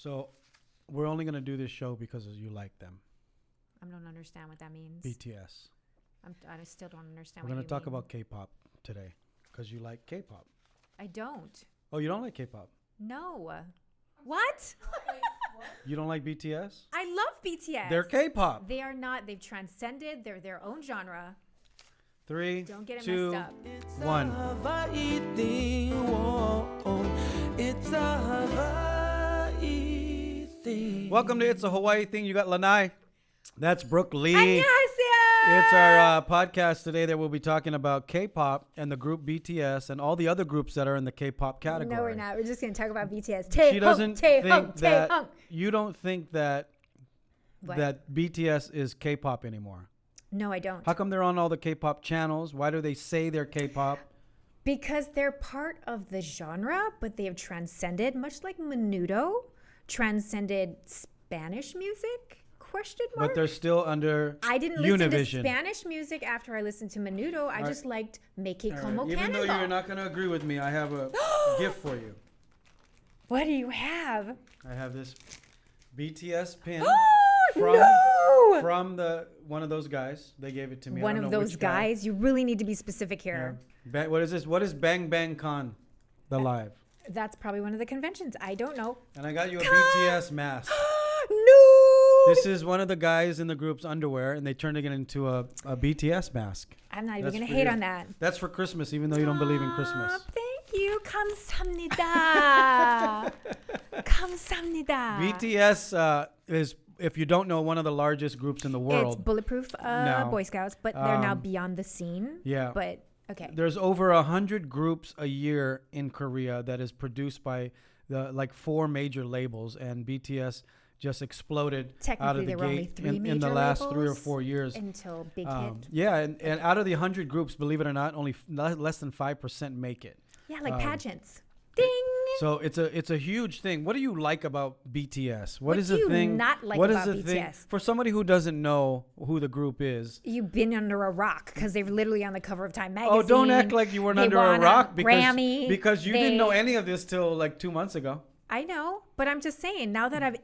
So we're only going to do this show because you like them. I don't understand what that means. BTS. I still don't understand We're what going you to talk mean. about K-pop today because you like K-pop. I don't. Oh, you don't like K-pop? No. What? You don't like BTS? I love BTS. They're K-pop. They are not. They've transcended. They're their own genre. 3, Don't get it 2, messed up. 1. Welcome to It's a Hawaii Thing. You got Lanai. That's Brooke Lee. Annyeonghaseyo. It's our podcast today that we'll be talking about K-pop and the group BTS and all the other groups that are in the K-pop category. No, we're not. We're just going to talk about BTS. She doesn't think that you don't think that What? that BTS is K-pop anymore. No, I don't. How come they're on all the K-pop channels? Why do they say they're K-pop? Because they're part of the genre, but they have transcended, much like Menudo transcended Spanish music? Question mark. But they're still under I didn't listen to Univision. Spanish music after I listened to Menudo. I just liked Make It All Como right. Even though Cannonball. you're not going to agree with me, I have a gift for you. What do you have? I have this BTS pin No! from one of those guys. They gave it to me. I One don't of know those which guy. guys? You really need to be specific Yeah. here. What is this? What is Bang Bang Con? The live. That's probably one of the conventions. I don't know. And I got you a BTS mask. No! This is one of the guys in the group's underwear, and they turned it into a BTS mask. I'm not even That's going to for hate you. on that. That's for Christmas, even though you don't believe in Christmas. Thank you. 감사합니다. 감사합니다. BTS is, if you don't know, one of the largest groups in the world. It's Bulletproof No. Boy Scouts, but they're now beyond the scene. Yeah. But, okay. There's over 100 groups a year in Korea that is produced by the 4 major labels, and BTS just exploded out of Technically, the there were only gate 3 in the major last 3 or labels 4 years. until Big Hit. Yeah, and out of the 100 groups, believe it or not, only less than 5% make it. Yeah, like pageants. Ding! So it's a huge thing. What do you like about BTS? What is do the you thing? not like what is about the thing BTS? for somebody who doesn't know who the group is? You've been under a rock because they're literally on the cover of Time magazine. Oh, don't act like you weren't They under a won rock Grammy. because you didn't know any of this till 2 months ago. I know, but I'm just saying, now that I'm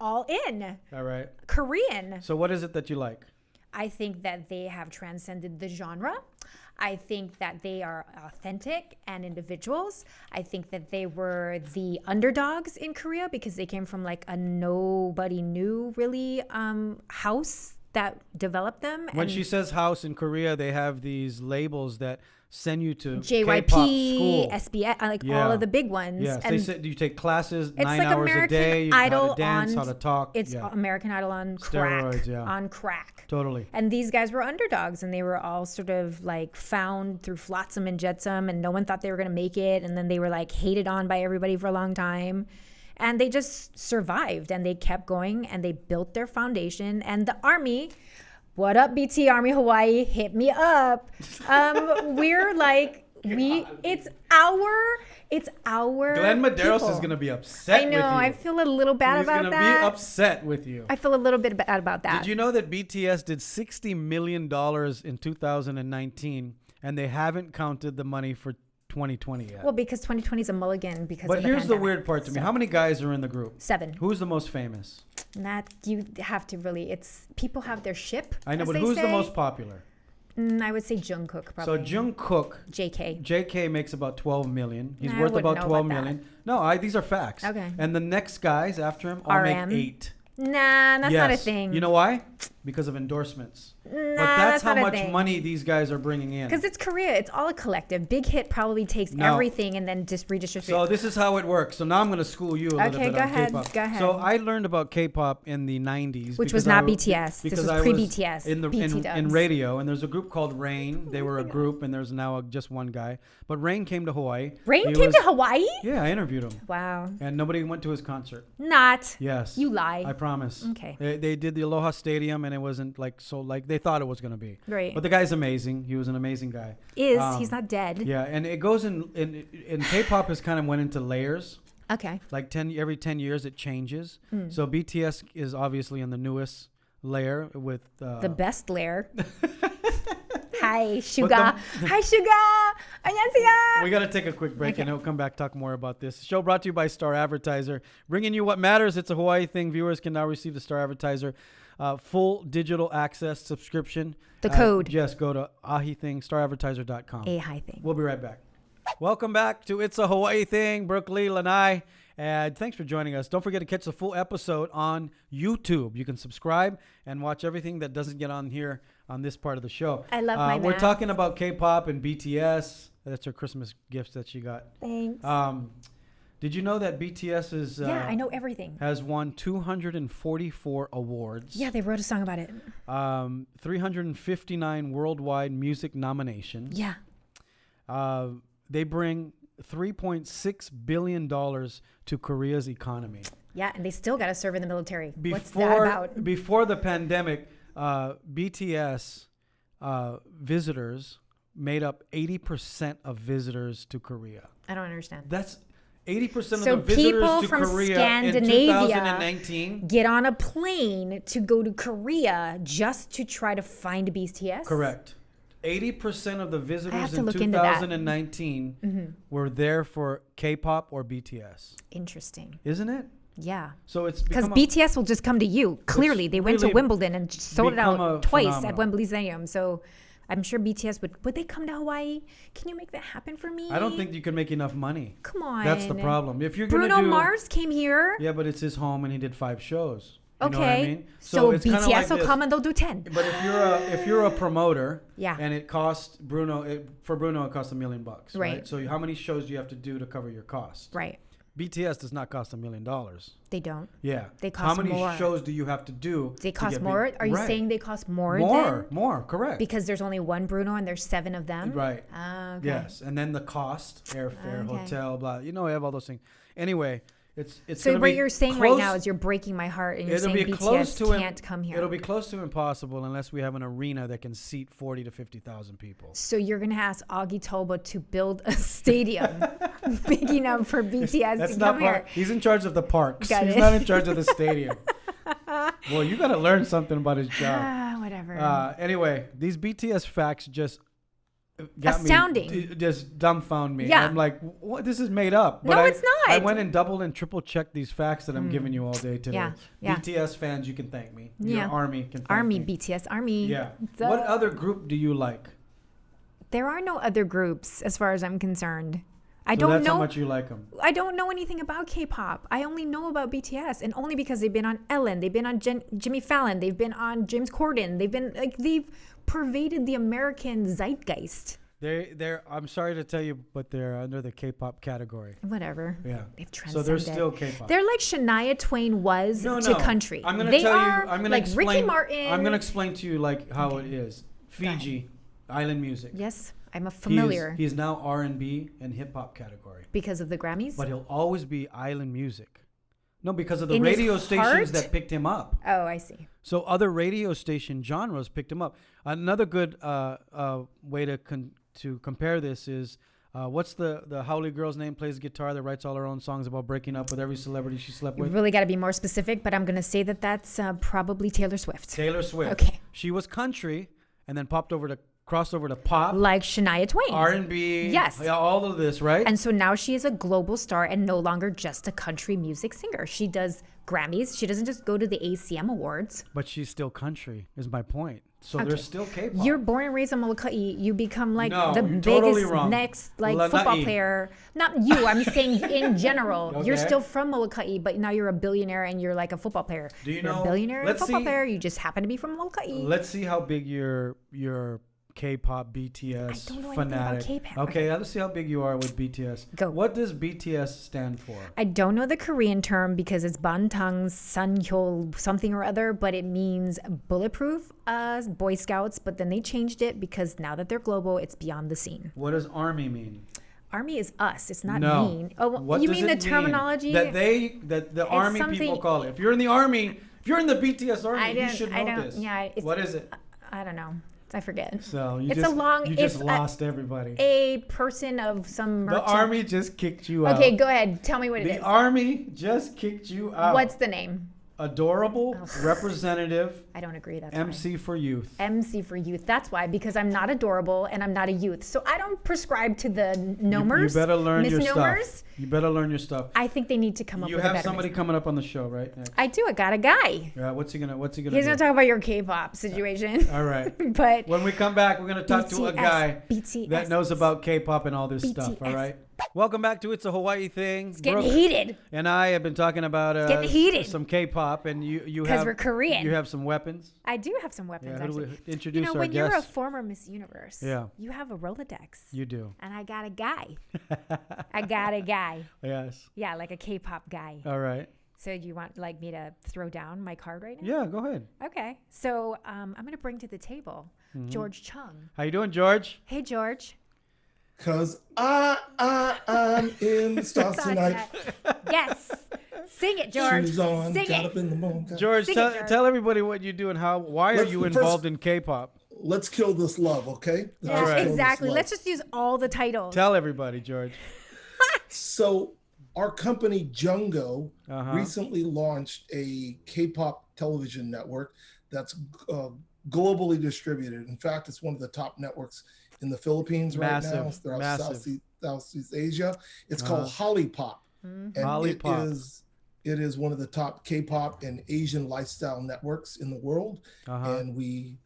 all in. All right. Korean. So what is it that you like? I think that they have transcended the genre. I think that they are authentic and individuals. I think that they were the underdogs in Korea because they came from a nobody knew really house that developed them. When and she says house in Korea, they have these labels that send you to K-pop JYP, school. SBS, Yeah. all of the big ones. Yes, and they said you take classes 9 like hours American a day. You Idol how to dance, on- how to talk. it's yeah, American Idol on crack. Steroids, yeah. On crack. totally. And these guys were underdogs, and they were all sort of found through flotsam and jetsam, and no one thought they were going to make it. And then they were hated on by everybody for a long time. And they just survived, and they kept going, and they built their foundation. And the Army, what up, BT Army Hawaii? Hit me up. We're it's our Glenn Medeiros people. is going to be upset I know. with you. I feel a little bad He's about gonna that. be upset with you. I feel a little bit bad about that. Did you know that BTS did $60 million in 2019, and they haven't counted the money for 2020 yet? Well, because 2020 is a mulligan because But of the here's the pandemic. weird part to me. How many guys are in the group? 7. Who's the most famous? That you have to really. It's people have their ship. I know, as but they who's the say. most popular? I would say Jungkook probably. So Jungkook, JK. JK makes about 12 million. He's Nah, I worth wouldn't about know 12 about million. No, these are facts. Okay. And the next guys after him all RM. make 8. Nah, that's not a thing. You know why? Because of endorsements. Nah, But that's how not a much thing. money these guys are bringing in. Because it's Korea. It's all a collective. Big Hit probably takes No. everything and then just redistributes. So this is how it works. So now I'm going to school you a little Okay, bit go on ahead, K-pop. go ahead. So I learned about K-pop in the 90s. Which was because not I BTS. This because was I pre-BTS. In, the, BT in dubs. radio, and there's a group called Rain. They were a group, and there's now just one guy. But Rain came to Hawaii. Rain He came was- to Hawaii? Yeah, I interviewed him. Wow. And nobody went to his concert. Not. Yes. You lie. I promise. Okay. They did the Aloha Stadium, and it wasn't they thought it was going to be. Right. But the guy's amazing. He was an amazing guy. He's not dead. Yeah, and it goes in K-pop has kind of went into layers. Okay. Every 10 years it changes. So BTS is obviously in the newest layer with The best layer. Hi, Suga. Hi, Suga. 안녕하세요. We got to take a quick break, and we'll come back talk more about this. Show brought to you by Star Advertiser, bringing you what matters. It's a Hawaii thing. Viewers can now receive the Star Advertiser full digital access subscription. The code. Just go to ahithing, staradvertiser.com. A high thing. We'll be right back. Welcome back to It's a Hawaii Thing. Brooke Lee, Lanai. And thanks for joining us. Don't forget to catch the full episode on YouTube. You can subscribe and watch everything that doesn't get on here on this part of the show. I love my We're mask. talking about K-pop and BTS. That's her Christmas gifts that she got. Thanks. Did you know that BTS is yeah, I know everything. has won 244 awards? Yeah, they wrote a song about it. 359 worldwide music nominations. Yeah. They bring $3.6 billion to Korea's economy. Yeah, and they still got to serve in the military. What's that about? Before the pandemic, BTS visitors made up 80% of visitors to Korea. I don't understand. That's 80% So of the visitors people to from Korea in Scandinavia 2019. get on a plane to go to Korea just to try to find BTS? Correct. 80% of the I have visitors to in look into that. 2019 were there for K-pop or BTS. Interesting. Isn't it? Yeah. So it's Because become BTS will just come to you. Clearly, they went to really Wimbledon and sold it become out a twice at phenomenon. Wembley Stadium. So I'm sure BTS would they come to Hawaii? Can you make that happen for me? I don't think you can make enough money. Come on. That's the problem. If you're gonna Bruno do, Mars came here. yeah, but it's his home and he did 5 shows. You Okay. know what I mean? So it's kinda BTS like will this. come and they'll do 10. But if you're a promoter, Yeah. and it costs for Bruno it costs $1 million, right? Right. So how many shows do you have to do to cover your cost? Right. BTS does not cost $1 million. They don't. Yeah. They How cost many more. shows do you have to do? They to cost get more? Are you Right. saying they cost more More, correct. because there's only one Bruno and there's 7 of them? Right. Ah, okay. Yes, and then the cost, airfare, Okay. hotel, blah. You know, I have all those things. Anyway, it's So gonna what be you're saying right close- now is you're breaking my heart and you're it'll saying be close BTS to can't come here. It'll be close to impossible unless we have an arena that can seat 40 to 50,000 people. So you're going to ask Augie Toba to build a stadium big enough for BTS That's to not come here. part. He's in charge of the parks. Got He's it. not in charge of the stadium. Well, you got to learn something about his job. Whatever. Anyway, these BTS facts just got Astounding. me, just dumbfound me. Yeah. I'm like, what? This is made up. No, it's not. I went and doubled and triple checked these facts that I'm giving you all day today. Yeah. BTS fans, you can thank me. Yeah. Your army can thank Army, me. BTS, Army. Yeah. So- What other group do you like? There are no other groups as far as I'm concerned. I So don't that's know. how much you like them. I don't know anything about K-pop. I only know about BTS, and only because they've been on Ellen, they've been on Jimmy Fallon, they've been on James Corden, they've pervaded the American zeitgeist. They're. I'm sorry to tell you, but they're under the K-pop category. Whatever. Yeah. They've So they're transcended. still K-pop. They're like Shania Twain was No, to no. country. I'm gonna they tell are you. I'm gonna like explain. Ricky Martin. I'm gonna explain to you like how it is. ahead. Fiji, island music. Yes, I'm familiar He's now R&B and hip hop category, because of the Grammys. but he'll always be island music. No, because of the In his radio stations heart? that picked him up. Oh, I see. So other radio station genres picked him up. Another good way to compare this is what's the Howley girl's name? Plays guitar that writes all her own songs about breaking up with every celebrity she slept You with. really got to be more specific, but I'm going to say that that's probably Taylor Swift. Taylor Swift. Okay. She was country and then crossed over to pop, Like Shania Twain. R&B. Yes. Yeah, all of this, right? And so now she is a global star and no longer just a country music singer. She does Grammys. She doesn't just go to the ACM Awards. But she's still country, is my point. So Okay. there's still K-pop. You're born and raised in Molokai. You become like No, the you're biggest totally wrong. next Lanai. football player. Not you. I'm saying in general. You're Okay. still from Molokai, but now you're a billionaire and you're like a football player. Do you You're know- a billionaire and a let's football see- player. You just happen to be from Molokai. Let's see how big your K-pop BTS I don't know anything about fanatic. K-pop. Okay, let's see how big you are with BTS. Go. What does BTS stand for? I don't know the Korean term because it's Bantang Sanhyol something or other, but it means bulletproof Boy Scouts. But then they changed it because now that they're global, it's beyond the scene. What does ARMY mean? Army is us. It's not No. mean. Oh, What you does mean the it terminology? that the army people something- call it. If you're in the army, if you're in the BTS army, I you don't- should I know don't- this. yeah, it's- What is it? I don't know. I forget. So you It's just a long- you just it's lost everybody. A person of some The merchant. army just kicked you out. Okay, go ahead. Tell me what it The is. army just kicked you out. What's the name? adorable representative I don't agree. That's MC for youth. MC for youth. That's why, because I'm not adorable and I'm not a youth. So I don't prescribe to the nomers. You better learn your misnomers. stuff. You better learn your stuff. I think they need to come up with a better You have somebody coming up on the show, right? Next. I do. I got a guy. Yeah, what's he gonna He's do? gonna talk about your K-pop situation. All right. But when we come back, we're gonna talk to a guy that knows about K-pop and all this stuff. All right. Welcome back to It's a Hawaii Thing. It's getting heated. And I have been talking about getting heated. Some K-pop, and you have, because we're Korean. You have some weapons. I do have some weapons. Yeah, who do actually. we introduce our when guests? you're a former Miss Universe, you have a Rolodex. You do. And I got a guy. I got a guy. Yes. Yeah, like a K-pop guy. All right. So do you want like me to throw down my card right now? Yeah, go ahead. Okay. So I'm going to bring to the table George Chung. How you doing, George? Hey, George. Cause I'm in the stars tonight. Yes. Sing it, George. Shoes on, Sing got it. up in the morning. George, tell everybody what you do and why are you involved in K-pop? Let's kill this love, okay? Yeah, right. exactly. Let's just use all the titles. Tell everybody, George. So our company Jungo recently launched a K-pop television network that's globally distributed. In fact, it's one of the top networks in the Philippines right now. Throughout Southeast Asia. It's called Hallpop. And Hallpop. it is one of the top K-pop and Asian lifestyle networks in the world. And we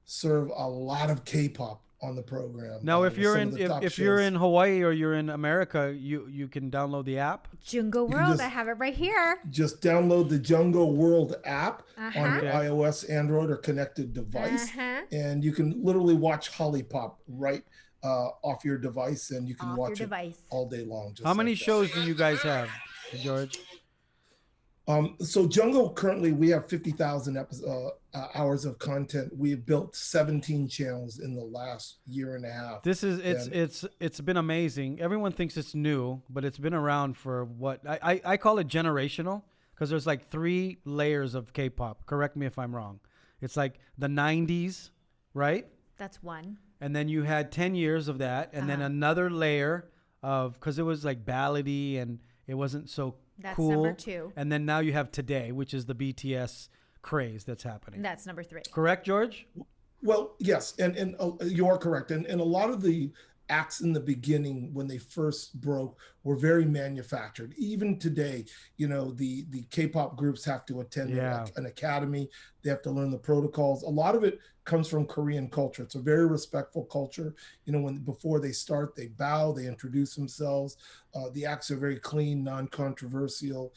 serve a lot of K-pop on the program. Now, if you're in Hawaii or you're in America, you can download the app. Jungo World, I have it right here. Just download the Jungo World app on your iOS, Android, or connected device, and you can literally watch Hallpop right off your device, and you can watch it all day long. How many shows do you guys have, George? So Jungo currently we have 50,000 hours of content. We have built 17 channels in the last year and a half. It's been amazing. Everyone thinks it's new, but it's been around for what I call it generational, because there's like 3 layers of K-pop. Correct me if I'm wrong. It's like the 90s, right? That's one. And then you had 10 years of that, and then another layer of, because it was like ballady and it wasn't so That's cool. number 2. And then now you have today, which is the BTS craze that's happening. That's number 3. Correct, George? Well, yes, and you are correct. And a lot of the acts in the beginning when they first broke were very manufactured. Even today, the K-pop groups have to attend an academy. They have to learn the protocols. A lot of it comes from Korean culture. It's a very respectful culture. Before they start, they bow, they introduce themselves. The acts are very clean, non-controversial,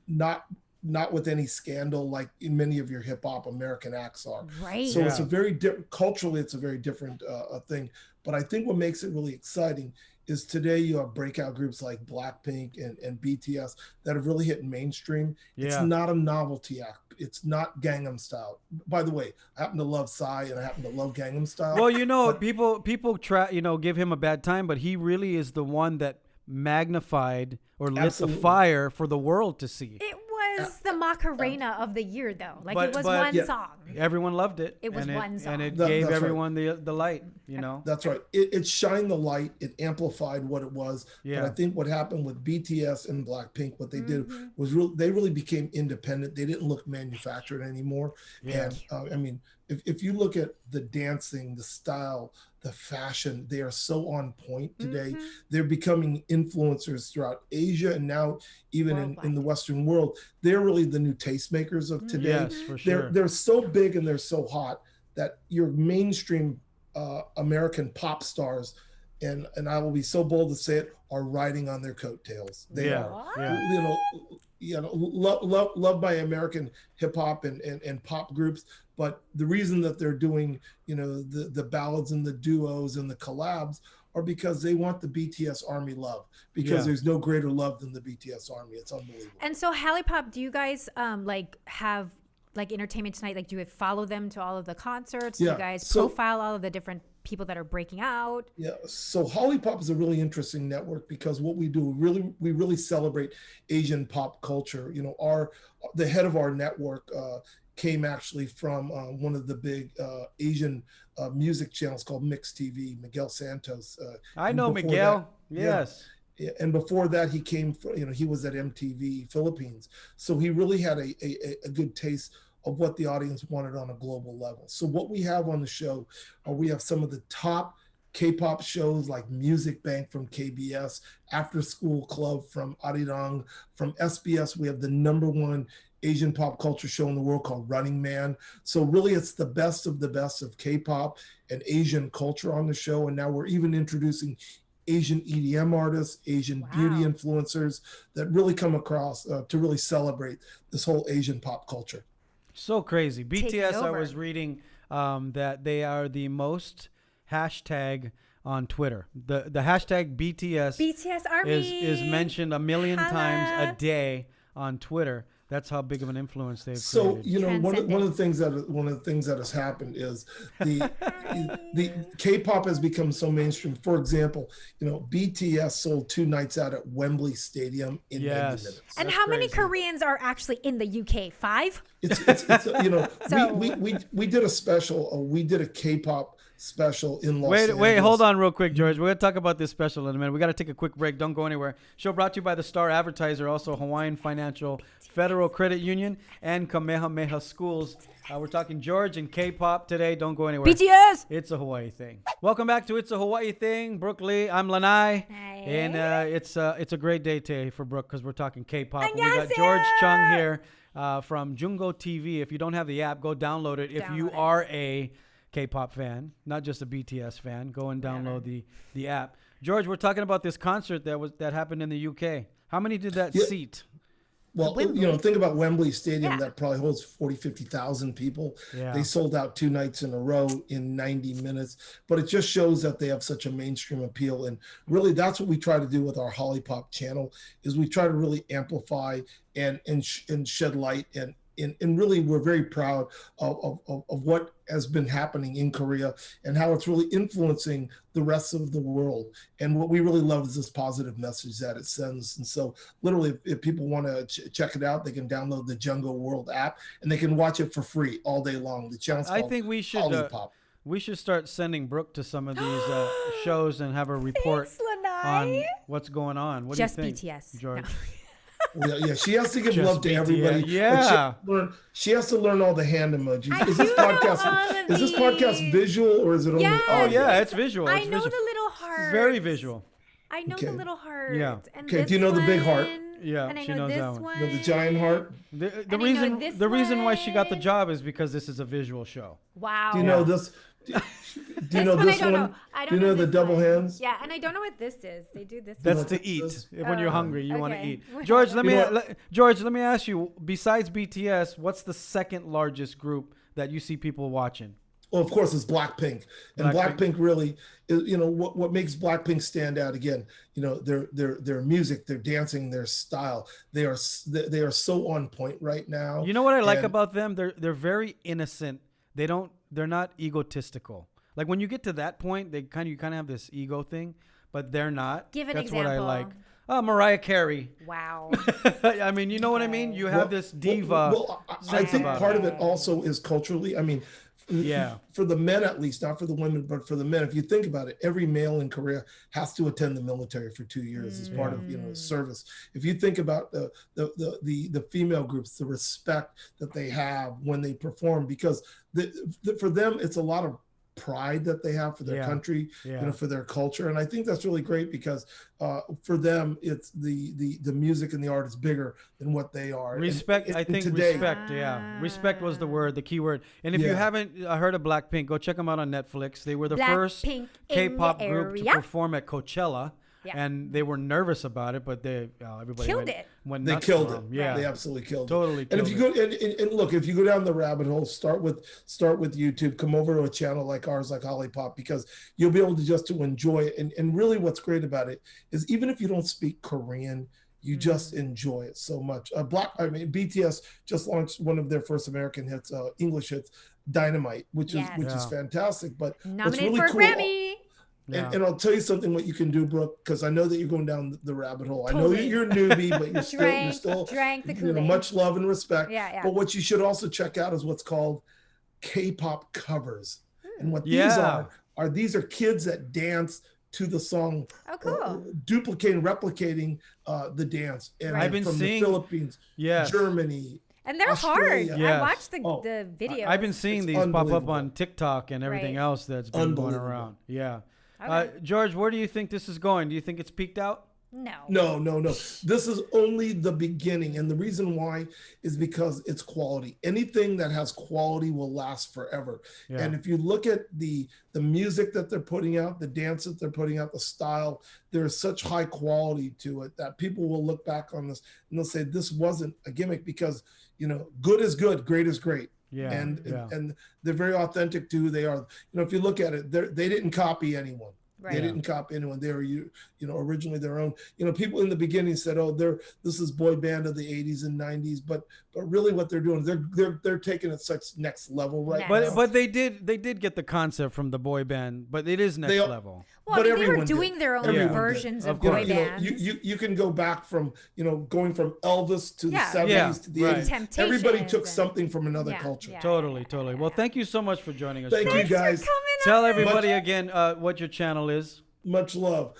not with any scandal like in many of your hip hop American acts are. Right. So it's a very culturally, it's a very different thing. But I think what makes it really exciting is today you have breakout groups like Blackpink and BTS that have really hit mainstream. Yeah. It's not a novelty act. It's not Gangnam Style. By the way, I happen to love Psy and I happen to love Gangnam Style. Well, people try, give him a bad time, but he really is the one that magnified or lit the fire for the world to see. It was the Macarena of the year, though. It was one song. Everyone loved it. It was one song. And it gave everyone the light, That's right. It shined the light. It amplified what it was. Yeah. But I think what happened with BTS and Blackpink, what they did was they really became independent. They didn't look manufactured anymore. Yeah. And if you look at the dancing, the style, the fashion, they are so on point today. They're becoming influencers throughout Asia and now even in the Western world. They're really the new tastemakers of today. Yes, for sure. They're so big and they're so hot that your mainstream American pop stars, and I will be so bold to say it, are riding on their coattails. They are. Yeah. Loved by American hip hop and pop groups. But the reason that they're doing, the ballads and the duos and the collabs are because they want the BTS Army love, because there's no greater love than the BTS Army. It's unbelievable. And so Hallypop, do you guys have entertainment tonight? Do you follow them to all of the concerts? Yeah. Do you guys profile all of the different people that are breaking out? Yeah. So Hallpop is a really interesting network because what we do, we really celebrate Asian pop culture. The head of our network came actually from one of the big Asian music channels called Mix TV, Miguel Santos. I know Miguel. Yes. And before that, he came from, he was at MTV Philippines. So he really had a good taste of what the audience wanted on a global level. So what we have on the show, we have some of the top K-pop shows like Music Bank from KBS, After School Club from Arirang, from SBS. We have the #1 Asian pop culture show in the world called Running Man. So really it's the best of K-pop and Asian culture on the show. And now we're even introducing Asian EDM artists, Asian beauty influencers that really come across to really celebrate this whole Asian pop culture. So crazy. BTS, I was reading that they are the most hashtag on Twitter. The hashtag BTS Army is mentioned 1 million times a day on Twitter. That's how big of an influence they've created. One of the things that has happened is the K-pop has become so mainstream. For example, BTS sold 2 nights out at Wembley Stadium in 90 minutes. And how many Koreans are actually in the UK? 5? We did a special. We did a K-pop special in Los Angeles. Wait, hold on real quick, George. We're going to talk about this special in a minute. We got to take a quick break. Don't go anywhere. Show brought to you by the Star Advertiser, also Hawaiian Financial Federal Credit Union, and Kamehameha Schools. We're talking George and K-pop today. Don't go anywhere. BTS! It's a Hawaii thing. Welcome back to It's a Hawaii Thing. Brooke Lee. I'm Lanai. Hi. And it's a great day today for Brooke because we're talking K-pop. We got George Chung here from Jungo TV. If you don't have the app, go download it. If you are a K-pop fan, not just a BTS fan, go and download the app. George, we're talking about this concert that happened in the UK. How many did that seat? Well, think about Wembley Stadium that probably holds 50,000 people. Yeah. They sold out 2 nights in a row in 90 minutes, but it just shows that they have such a mainstream appeal. And really that's what we try to do with our Hallpop channel is we try to really amplify and shed light and really we're very proud of what has been happening in Korea and how it's really influencing the rest of the world. And what we really love is this positive message that it sends. And so literally, if people want to check it out, they can download the Jungo World app and they can watch it for free all day long. The channel's called Hallpop. We should start sending Brooke to some of these shows and have her report on what's going on. What do you think, BTS. George? No. Yeah, she has to give love to everybody. Yeah, she has to learn all the hand emojis. Is this podcast visual or is it only? Oh yeah, it's visual. I know the little heart. Very visual. I know the little heart. Yeah. And okay. Do you know the big heart? Yeah, and she knows that one. You know the giant heart. The reason why she got the job is because this is a visual show. Wow. Do you know this? Do you know this one? Do you know the double hands? Yeah, and I don't know what this is. They do this. That's to eat. When you're hungry, you want to eat. George, let me ask you. Besides BTS, what's the second largest group that you see people watching? Well, of course, it's Blackpink, and Blackpink really is, what makes Blackpink stand out again. Their music, their dancing, their style. They are so on point right now. You know what I like about them? They're very innocent. They're not egotistical. Like when you get to that point, you kind of have this ego thing, but they're not. Give an That's example. what I like. Mariah Carey. Wow. I mean, you know what I mean? You have this diva. I think part of it also is culturally. I mean, for the men at least, not for the women, but for the men. If you think about it, every male in Korea has to attend the military for 2 years as part of service. If you think about the female groups, the respect that they have when they perform, because for them it's a lot of pride that they have for their country, for their culture, and I think that's really great because for them it's the music and the art is bigger than what they are. Respect, I think today, respect. Respect was the key word. And if you haven't heard of Blackpink, go check them out on Netflix. They were the first K-pop group to perform at Coachella. Yeah. And they were nervous about it, but everybody went they nuts killed for it. them. Yeah, they absolutely killed it. And if you go and look, if you go down the rabbit hole, start with YouTube. Come over to a channel like ours, like Hallpop, because you'll be able to enjoy it. And really, what's great about it is even if you don't speak Korean, you just enjoy it so much. BTS just launched one of their first American hits, English hits, Dynamite, which is fantastic. But what's really cool. Grammy. And I'll tell you something what you can do, Brooke, because I know that you're going down the rabbit hole. Totally. I know that you're a newbie, but you're still drank the Kool-Aid. Much love and respect. Yeah. But what you should also check out is what's called K-pop covers. And what these are kids that dance to the song, Oh, cool. replicating the dance. And Right. I've been from seeing- the Philippines, Yes. Germany. And they're Australia. hard. Yes. I watched the video. I've been seeing It's these pop up unbelievable. on TikTok and everything Right. else that's been going Unbelievable. around. Yeah. Okay. George, where do you think this is going? Do you think it's peaked out? No. No. This is only the beginning. And the reason why is because it's quality. Anything that has quality will last forever. Yeah. And if you look at the music that they're putting out, the dance that they're putting out, the style, there's such high quality to it that people will look back on this and they'll say, this wasn't a gimmick, because, good is good, great is great. Yeah. And they're very authentic to who they are. If you look at it, they didn't copy anyone. Right. They didn't copy anyone. They were, originally their own. People in the beginning said, "Oh, this is boy band of the '80s and '90s," but really, what they're doing, they're taking it such next level right now. But they did get the concept from the boy band, but it is next level. Well, But they were everyone doing did. their own Everyone did. versions Of of boy course. bands. You can go back from going from Elvis to the Yeah. 70s Yeah, to the right. 80s. Temptations Everybody took and- something from another Yeah, culture. yeah. Totally. Well, thank you so much for joining us. Thank George. you guys. Tell everybody again what your channel is. Much love.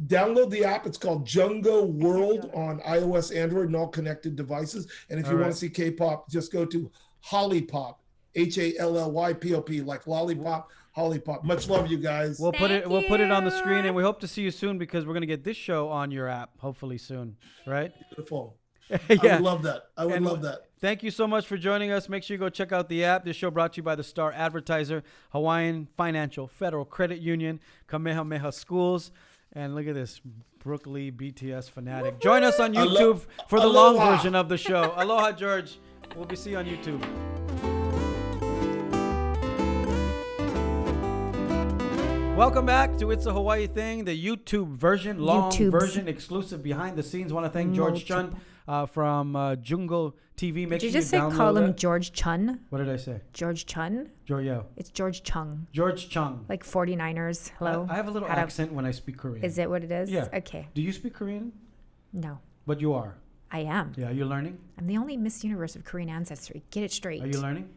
Download the app. It's called Jungo World on iOS, Android, and all connected devices. And if you want to see K-pop, just go to Hallypop, Halllypop, like lollipop, Hallypop. Much love, you guys. We'll put it on the screen, you. and we hope to see you soon, because we're gonna get this show on your app hopefully soon, right? Beautiful. Yeah. I would love that. I would And love that. Thank you so much for joining us. Make sure you go check out the app. This show brought to you by the Star Advertiser, Hawaiian Financial Federal Credit Union, Kamehameha Schools, and look at this, Brook Lee BTS fanatic. Join us on YouTube for the long Aloha. version of the show. Aloha, George. We'll be see you on YouTube. Welcome back to It's a Hawaii Thing, the YouTube version, long YouTubes. version, exclusive behind the scenes. Want to thank George Chung from Jungo TV. Make Did you sure just say download call him it. George Chun? What did I say? George Chun? Yeah. It's George Chung. George Chung. Like 49ers. Hello? I have a little How to- accent when I speak Korean. Is it what it is? Yeah. Okay. Do you speak Korean? No. But you are. I am. Yeah, you're learning? I'm the only Miss Universe of Korean ancestry. Get it straight. Are you learning?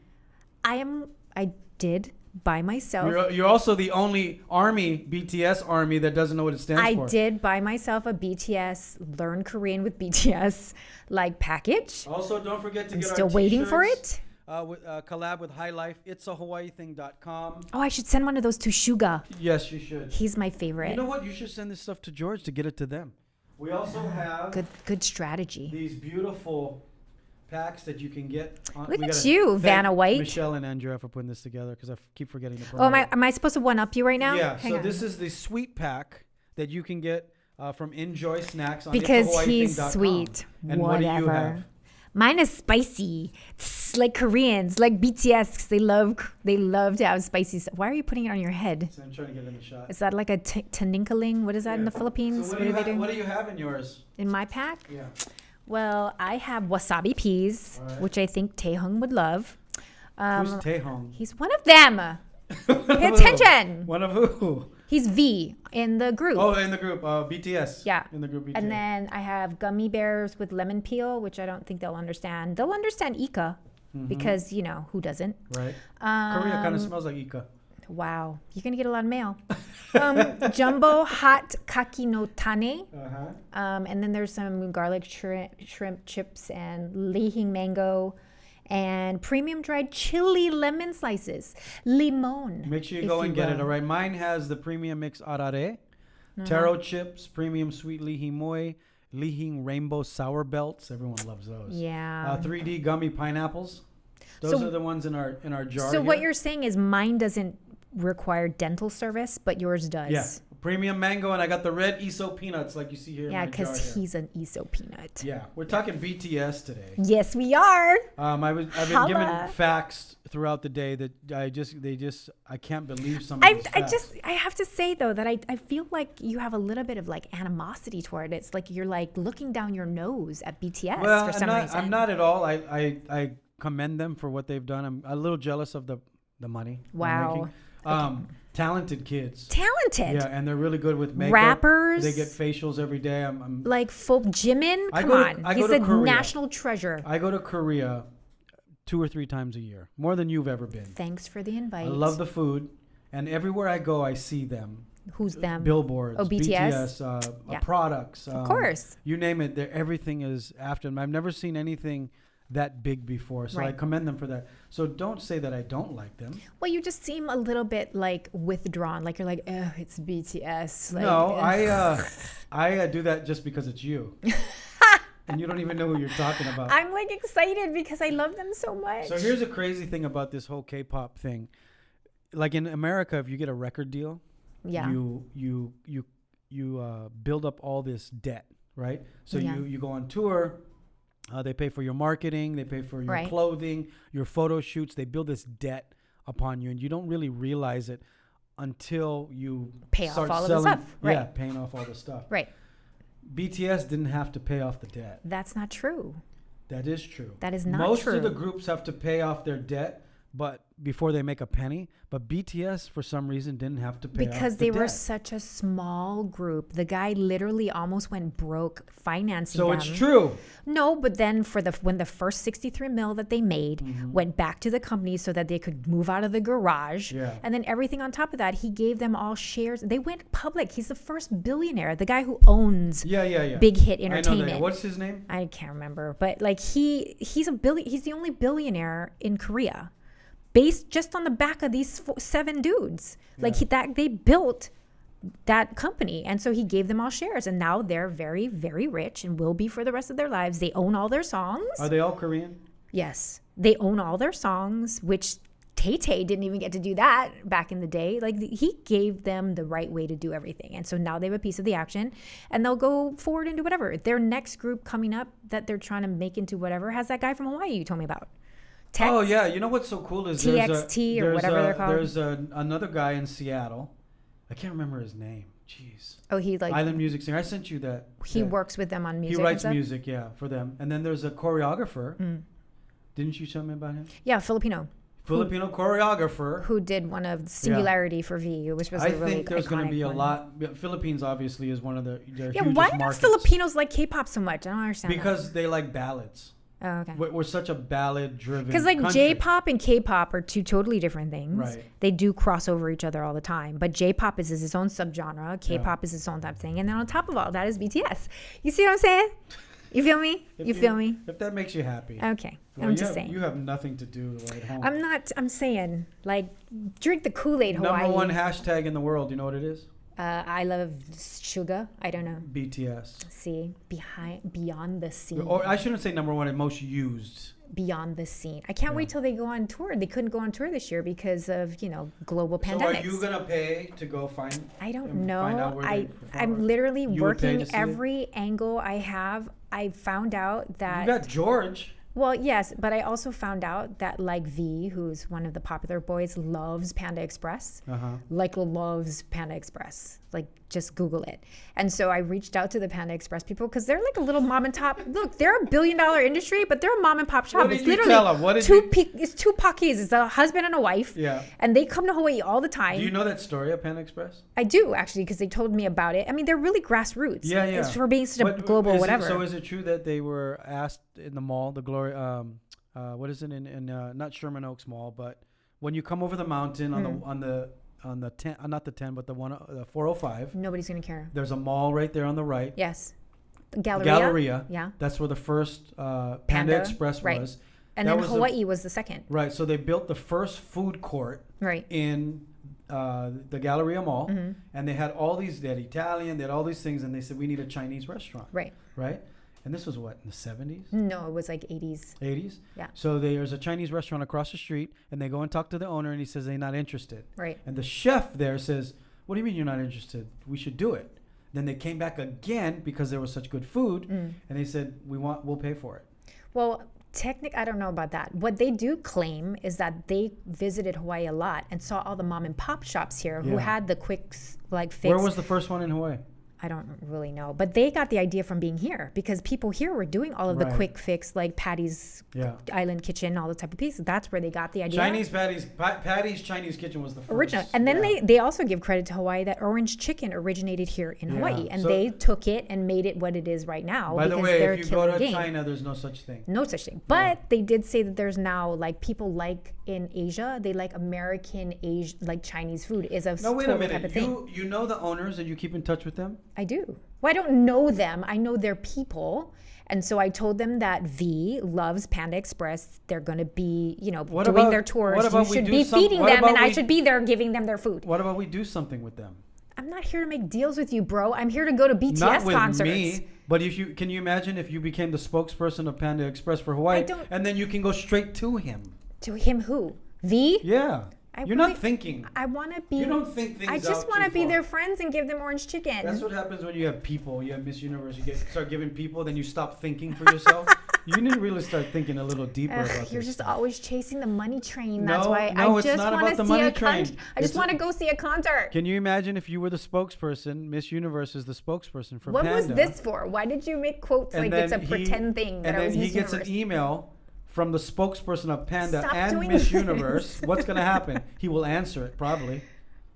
I did by myself. You're also the only BTS army that doesn't know what it stands for. I did buy myself a BTS Learn Korean with BTS package. Also, don't forget to I'm get still our waiting for t-shirts, it. With collab with High Life. It's a HawaiiThing.com. Oh, I should send one of those to Suga. Yes, you should. He's my favorite. You know what? You should send this stuff to George to get it to them. We also have Good strategy. these beautiful packs that you can get. Look we at gotta you, thank Vanna White. Michelle and Andrea for putting this together, because I keep forgetting to Oh, promote it. am I supposed to one up you right now? Yeah, Hang so on. this is the sweet pack that you can get from Enjoy Snacks on Because he's itsahawaiithing.com. sweet. And Whatever. what do you have? Mine is spicy. It's like Koreans, like BTS, 'cause they love to have spicy stuff. Why are you putting it on your head? So I'm trying to get in the shot. Is that like a taninkaling? What is that in the Philippines? So what are they doing? what do you have in yours? In my pack? Yeah. Well, I have wasabi peas, All right. which I think Taehung would love. Who's Taehong? He's one of them. Pay attention. One of who? He's V in the group. Oh, in the group, BTS. Yeah. In the group BTS. And then I have gummy bears with lemon peel, which I don't think they'll understand. They'll understand Ika because, who doesn't? Right. Korea kind of smells like Ika. Wow. You're going to get a lot of mail. Jumbo hot kaki no tane. Uh-huh. And then there's some garlic shrimp chips and lihing mango and premium dried chili lemon slices. Limon. Make sure you if go and get it, will. all right? Mine has the premium mix arare, taro chips, premium sweet lihing moy, lihing rainbow sour belts. Everyone loves those. Yeah. 3D gummy pineapples. Those are the ones in our jar. So here. what you're saying is mine doesn't require dental service, but yours does. Yeah. Premium mango, and I got the red ESO peanuts like you see here Yeah, in my jar because here. he's an ESO peanut. Yeah, we're talking BTS today. Yes, we are. I've been Holla. given facts throughout the day that I can't believe some of these facts. I have to say though that I feel like you have a little bit of like animosity toward it. It's like you're like looking down your nose at BTS Well, for some reason. I'm not at all. I commend them for what they've done. I'm a little jealous of the money. they're Wow. making. Talented kids. Talented. Yeah, and they're really good with makeup. Rappers. They get facials every day. I'm Like folk Jimin. I Come go to- on. I go He's to a Korea. national treasure. I go to Korea 2 or 3 times a year, more than you've ever been. Thanks for the invite. I love the food, and everywhere I go, I see them. Who's them? Billboards, Oh, BTS? Yeah. Products. Of course. You name it, everything is after them. I've never seen anything that big before, so I Right. commend them for that. So don't say that I don't like them. Well, you just seem a little bit like withdrawn. Like you're like, oh, it's BTS. Like, No, ugh. I do that just because it's you. And you don't even know who you're talking about. I'm like excited because I love them so much. So here's a crazy thing about this whole K-pop thing. Like in America, if you get a record deal, Yeah. you build up all this debt, right? So Yeah. you go on tour. They pay for your marketing. They pay for your Right. clothing, your photo shoots. They build this debt upon you, and you don't really realize it until you Pay off start all of the selling. stuff, right. Yeah, paying off all the stuff. Right. BTS didn't have to pay off the debt. That's not true. That is true. That is not Most true. of the groups have to pay off their debt, but before they make a penny. But BTS, for some reason, didn't have to pay Because off the they were debt. such a small group. The guy literally almost went broke financing So them. it's true. No, but then when the first 63 mil that they made went back to the company so that they could move out of the garage. Yeah. And then everything on top of that, he gave them all shares. They went public. He's the first billionaire, the guy who owns Yeah. Big Hit I know Entertainment. that. What's his name? I can't remember, but like he's the only billionaire in Korea, based just on the back of these 7 dudes. Like they built that company, and so he gave them all shares, and now they're very, very rich and will be for the rest of their lives. They own all their songs. Are they all Korean? Yes, they own all their songs, which Tay-Tay didn't even get to do that back in the day. Like he gave them the right way to do everything. And so now they have a piece of the action and they'll go forward into whatever. Their next group coming up that they're trying to make into whatever has that guy from Hawaii you told me about. Oh, yeah. You know what's so cool is TXT or whatever they're called. There's another guy in Seattle. I can't remember his name. Jeez. Oh, he like Island music singer. I sent you that. he works with them on music. He and writes stuff? music, yeah, for them. And then there's a choreographer. Didn't you tell me about him? Yeah, Filipino Filipino choreographer. who did one of Singularity for V, which was I a really think there's going to iconic be a one. lot. Philippines obviously is one of their Yeah, hugest why do markets. Filipinos like K-pop so much? I don't understand. Because they like ballads. that. Oh, okay. We're such a ballad-driven Because like country. J-pop and K-pop are two totally different things. Right. They do cross over each other all the time. But J-pop is its own subgenre. K-pop is its own type of thing. And then on top of all that is BTS. You see what I'm saying? You feel me? You feel me? If that makes you happy. Okay. Well, I'm just saying. You have nothing to do at home. I'm saying, like, drink the Kool-Aid, Hawaii. Number one hashtag in the world. You know what it is? I love sugar. I don't know. BTS. See, beyond the scene. Or I shouldn't say number one, most used. Beyond the scene. I can't wait till they go on tour. They couldn't go on tour this year because of, global pandemics. So are you going to pay to go find I don't and find out know. where they perform? I'm literally You would pay working to see it? every angle I have. I found out that You got George. well, yes, but I also found out that like V, who's one of the popular boys, loves Panda Express. Like loves Panda Express. Like just Google it. And so I reached out to the Panda Express people because they're like a little mom and pop. Look, they're a $1 billion industry, but they're a mom and pop shop. What did It's you literally tell 'em? What did it's two Pakis. It's a husband and a wife. Yeah. And they come to Hawaii all the time. Do you know that story of Panda Express? I do actually because they told me about it. I mean, they're really grassroots. Yeah. It's for being such a But global is it- whatever. So is it true that they were asked in the mall, the Glory, what is it in not Sherman Oaks Mall, but when you come over the mountain on the 10, not the 10, but the 405. Nobody's gonna care. There's a mall right there on the right. Yes, Galleria. Galleria. Yeah. That's where the first Panda Express right. was. And That then was Hawaii was the second. Right. So they built the first food court Right. in the Galleria Mall, Mm-hmm. and they had all these. They had Italian. They had all these things, and they said we need a Chinese restaurant. Right. Right. And this was what, in the 70s? No, it was like 80s. 80s? Yeah. So there's a Chinese restaurant across the street, and they go and talk to the owner, and he says they're not interested. Right. And the chef there says, what do you mean you're not interested? We should do it. Then they came back again because there was such good food, and they said, we'll pay for it. Well, I don't know about that. What they do claim is that they visited Hawaii a lot and saw all the mom and pop shops here who Yeah. had the quick like fix. Where was the first one in Hawaii? I don't really know. But they got the idea from being here because people here were doing all of the Right. quick fix, like Patty's Yeah. Island Kitchen, all the type of pieces. That's where they got the idea. Patty's Chinese Kitchen was the first. Original. And then yeah. they also give credit to Hawaii that orange chicken originated here in Hawaii. And So- they took it and made it what it is right now. By the because way, they're if you go killing to game. China, there's no such thing. No such thing. But they did say that there's now like people like in Asia, they like American Asia, like Chinese food is a No, wait a total type minute. of thing. You know the owners and you keep in touch with them? I do. Well, I don't know them. I know their people. And so I told them that V loves Panda Express. They're going to be, doing about- their tours. what about You we should do be some- feeding what them about and I we- should be there giving them their food. What about we do something with them? I'm not here to make deals with you, bro. I'm here to go to BTS Not with concerts. me, but can you imagine if you became the spokesperson of Panda Express for Hawaii, don't- and then you can go straight to him? To him who? V? Yeah. I You're really- not thinking. I want to be. You don't think things I just out want to too be far. their friends and give them orange chicken. That's what happens when you have people. You have Miss Universe. You start giving people, then you stop thinking for yourself. You need to really start thinking a little deeper about this. You're just stuff. always chasing the money train. That's No, why no, I it's just not want about to the see money a train. concert. I just want to go see a concert. Can you imagine if you were the spokesperson? Miss Universe is the spokesperson for What Panda. was this for? Why did you make quotes And like it's a then pretend thing that And I then was he Miss gets Universe? an email from the spokesperson of Panda Stop and doing Miss this. Universe. What's going to happen? He will answer it probably.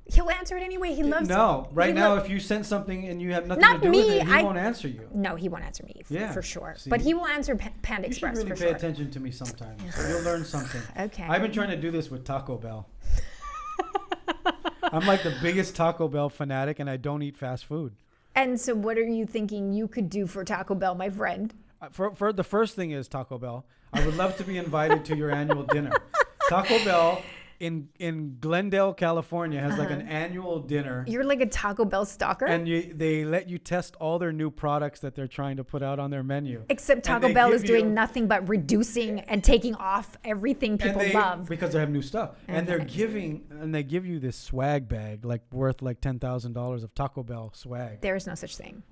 He'll answer it anyway. He loves. No, right he now, lo- if you send something and you have nothing Not to do me, with it, he I- won't answer you. No, he won't answer me. Yeah, For sure. see? But he will answer Panda You should Express really for pay sure. attention to me sometimes. You'll learn something. Okay. I've been trying to do this with Taco Bell. I'm like the biggest Taco Bell fanatic, and I don't eat fast food. And so, what are you thinking you could do for Taco Bell, my friend? For the first thing is Taco Bell. I would love to be invited to your annual dinner. Taco Bell in Glendale, California, has like an annual dinner. You're like a Taco Bell stalker. And they let you test all their new products that they're trying to put out on their menu. Except And Taco they Bell give is doing you- nothing but reducing and taking off everything people love. Because they have new stuff. And Okay. they give you this swag bag like worth like $10,000 of Taco Bell swag. There is no such thing.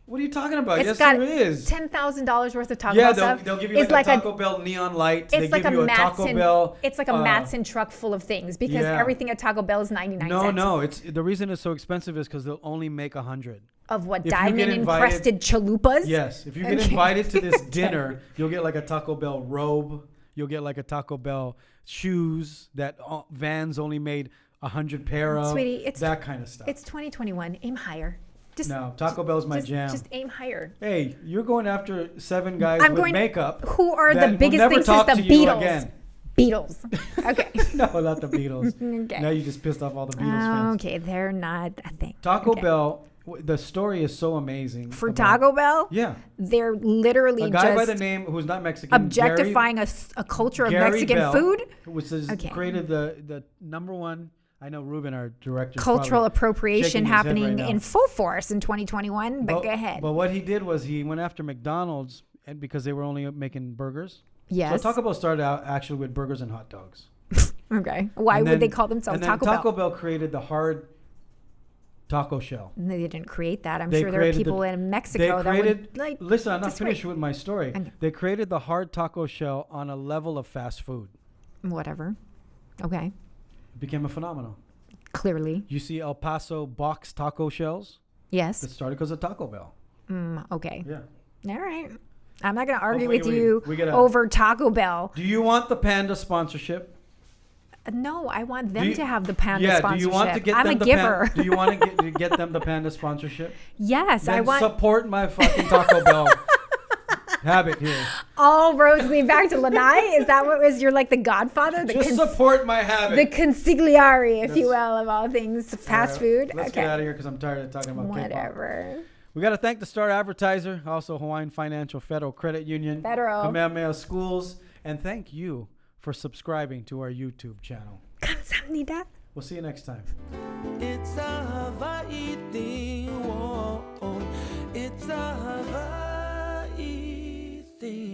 What are you talking about? It's Yes, got there is. $10,000 worth of Taco Yeah, Bell they'll stuff. give you It's like a like Taco Bell neon light. It's They like give a you a Taco Matson. Bell. It's like a Matson truck full of things because Yeah. everything at Taco Bell is 99 No, cents. no. It's the reason it's so expensive is because they'll only make 100. Of what If you get diamond invited- encrusted chalupas? Yes, if you get Okay. invited to this dinner, you'll get like a Taco Bell robe. You'll get like a Taco Bell shoes that Vans only made 100 pair of. Sweetie, it's that kind of stuff. It's 2021. Aim higher. Just, No, Taco Bell's my jam. Just aim higher. Hey, you're going after 7 guys I'm with going. makeup. Who are that the will biggest never things talk since the to you Beatles? again. Beatles. Okay. No, not the Beatles. Okay. Now you just pissed off all the Beatles fans. Okay, they're not a thing. Taco Okay. Bell, the story is so amazing. For about- Taco Bell, Yeah. they're literally A guy by just the name who's not Mexican. objectifying a culture of Gary Mexican Bell, food. which has Okay. created the number one. I know Ruben, our director, is Cultural probably appropriation shaking his head happening right now. in full force in 2021. But go ahead. But what he did was he went after McDonald's, and because they were only making burgers. Yes. So Taco Bell started out actually with burgers and hot dogs. Okay. Why And would then- they call themselves and then Taco Bell? Bell created the hard taco shell. They didn't create that. I'm They sure there are created people the- in They Mexico that created. would like. Listen, I'm not disagree. finished with my story. Okay. They created the hard taco shell on a level of fast food. Whatever. Okay. It became a phenomenon. Clearly. You see El Paso box taco shells. It Yes. started because of Taco Bell. Okay. Yeah. All right. I'm not going to argue Hopefully with you we get a- over Taco Bell. Do you want the Panda sponsorship? No, I want Do them you- to have the Panda Yeah. sponsorship. Do you want to get I'm them a the giver. Do you want to get them the Panda sponsorship? Yes, I Then want support my fucking Taco Bell habit here. all roads lead back to Lanai. Is that what was? You're like the Godfather, the Just support my habit. the consigliere, if you That's- will, of all things fast All right, food. Let's Okay. get out of here because I'm tired of talking about K-pop. Whatever. We got to thank the Star Advertiser, also Hawaiian Financial Federal Credit Union, Federal. Kamehameha Schools, and thank you for subscribing to our YouTube channel. 감사합니다. We'll see you next time. It's a Hawaii thing. Whoa. It's a Hawaii thing.